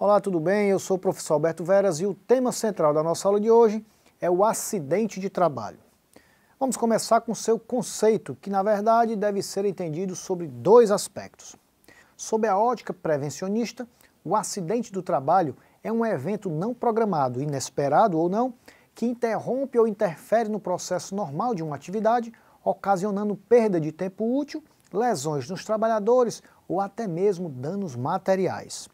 Olá, tudo bem? Eu sou o professor Alberto Veras e o tema central da nossa aula de hoje é o acidente de trabalho. Vamos começar com o seu conceito, que na verdade deve ser entendido sobre dois aspectos. Sob a ótica prevencionista, o acidente do trabalho é um evento não programado, inesperado ou não, que interrompe ou interfere no processo normal de uma atividade, ocasionando perda de tempo útil, lesões nos trabalhadores ou até mesmo danos materiais.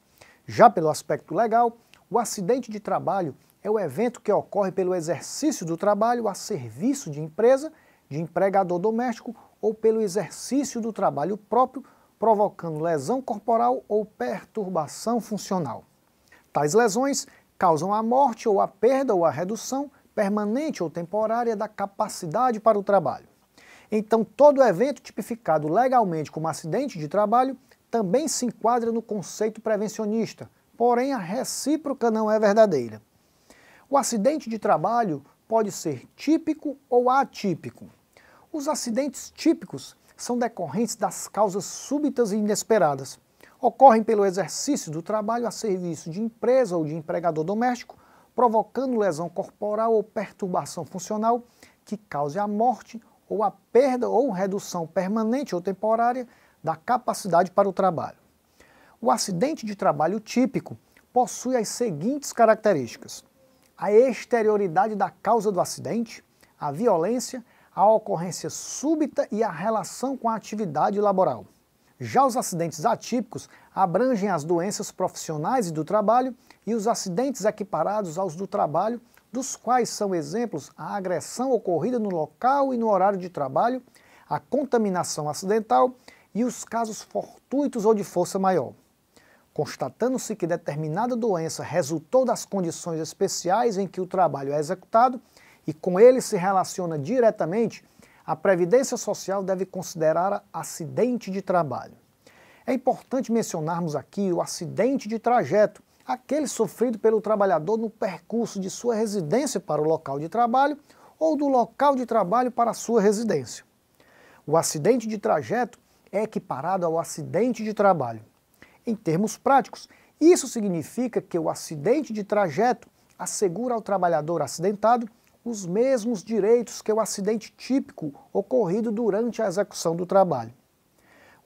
Já pelo aspecto legal, o acidente de trabalho é o evento que ocorre pelo exercício do trabalho a serviço de empresa, de empregador doméstico ou pelo exercício do trabalho próprio, provocando lesão corporal ou perturbação funcional. Tais lesões causam a morte ou a perda ou a redução permanente ou temporária da capacidade para o trabalho. Então, todo evento tipificado legalmente como acidente de trabalho também se enquadra no conceito prevencionista, porém a recíproca não é verdadeira. O acidente de trabalho pode ser típico ou atípico. Os acidentes típicos são decorrentes das causas súbitas e inesperadas. Ocorrem pelo exercício do trabalho a serviço de empresa ou de empregador doméstico, provocando lesão corporal ou perturbação funcional que cause a morte ou a perda ou redução permanente ou temporária da capacidade para o trabalho. O acidente de trabalho típico possui as seguintes características: a exterioridade da causa do acidente, a violência, a ocorrência súbita e a relação com a atividade laboral. Já os acidentes atípicos abrangem as doenças profissionais e do trabalho e os acidentes equiparados aos do trabalho, dos quais são exemplos a agressão ocorrida no local e no horário de trabalho, a contaminação acidental e os casos fortuitos ou de força maior. Constatando-se que determinada doença resultou das condições especiais em que o trabalho é executado e com ele se relaciona diretamente, a Previdência Social deve considerar acidente de trabalho. É importante mencionarmos aqui o acidente de trajeto, aquele sofrido pelo trabalhador no percurso de sua residência para o local de trabalho ou do local de trabalho para a sua residência. O acidente de trajeto é equiparado ao acidente de trabalho. Em termos práticos, isso significa que o acidente de trajeto assegura ao trabalhador acidentado os mesmos direitos que o acidente típico ocorrido durante a execução do trabalho.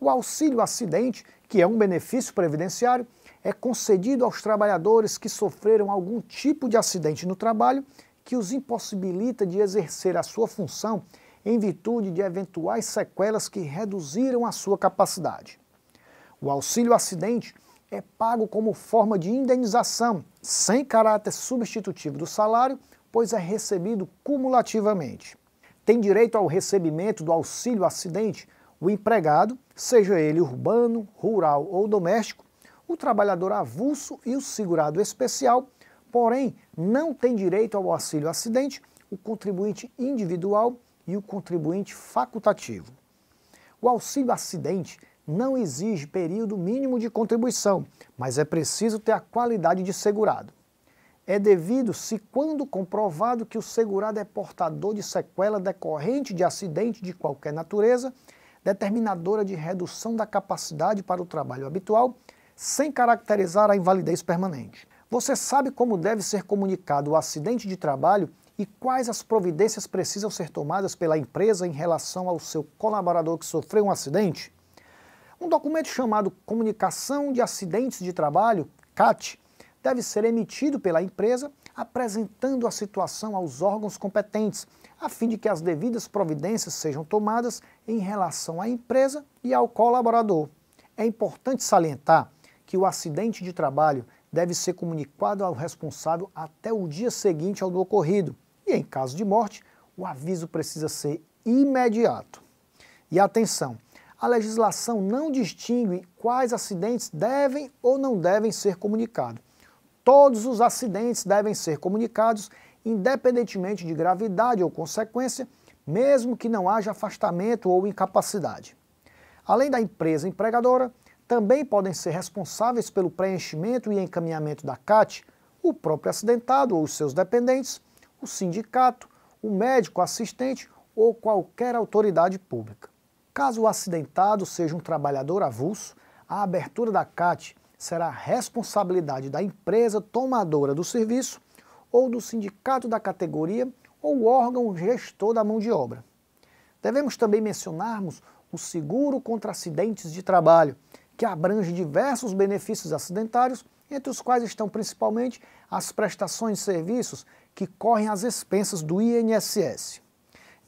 O auxílio acidente, que é um benefício previdenciário, é concedido aos trabalhadores que sofreram algum tipo de acidente no trabalho que os impossibilita de exercer a sua função em virtude de eventuais sequelas que reduziram a sua capacidade. O auxílio acidente é pago como forma de indenização, sem caráter substitutivo do salário, pois é recebido cumulativamente. Tem direito ao recebimento do auxílio acidente o empregado, seja ele urbano, rural ou doméstico, o trabalhador avulso e o segurado especial, porém não tem direito ao auxílio acidente o contribuinte individual e o contribuinte facultativo. O auxílio acidente não exige período mínimo de contribuição, mas é preciso ter a qualidade de segurado. É devido se quando comprovado que o segurado é portador de sequela decorrente de acidente de qualquer natureza, determinadora de redução da capacidade para o trabalho habitual, sem caracterizar a invalidez permanente. Você sabe como deve ser comunicado o acidente de trabalho e quais as providências precisam ser tomadas pela empresa em relação ao seu colaborador que sofreu um acidente? Um documento chamado Comunicação de Acidentes de Trabalho, CAT, deve ser emitido pela empresa apresentando a situação aos órgãos competentes, a fim de que as devidas providências sejam tomadas em relação à empresa e ao colaborador. É importante salientar que o acidente de trabalho deve ser comunicado ao responsável até o dia seguinte ao do ocorrido, e em caso de morte, o aviso precisa ser imediato. E atenção, a legislação não distingue quais acidentes devem ou não devem ser comunicados. Todos os acidentes devem ser comunicados, independentemente de gravidade ou consequência, mesmo que não haja afastamento ou incapacidade. Além da empresa empregadora, também podem ser responsáveis pelo preenchimento e encaminhamento da CAT o próprio acidentado ou os seus dependentes, o sindicato, o médico assistente ou qualquer autoridade pública. Caso o acidentado seja um trabalhador avulso, a abertura da CAT será responsabilidade da empresa tomadora do serviço ou do sindicato da categoria ou o órgão gestor da mão de obra. Devemos também mencionarmos o seguro contra acidentes de trabalho, que abrange diversos benefícios acidentários, entre os quais estão principalmente as prestações de serviços que correm às expensas do INSS.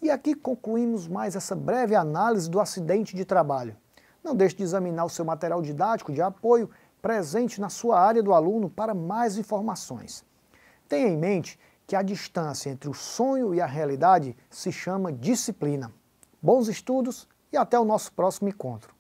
E aqui concluímos mais essa breve análise do acidente de trabalho. Não deixe de examinar o seu material didático de apoio presente na sua área do aluno para mais informações. Tenha em mente que a distância entre o sonho e a realidade se chama disciplina. Bons estudos e até o nosso próximo encontro.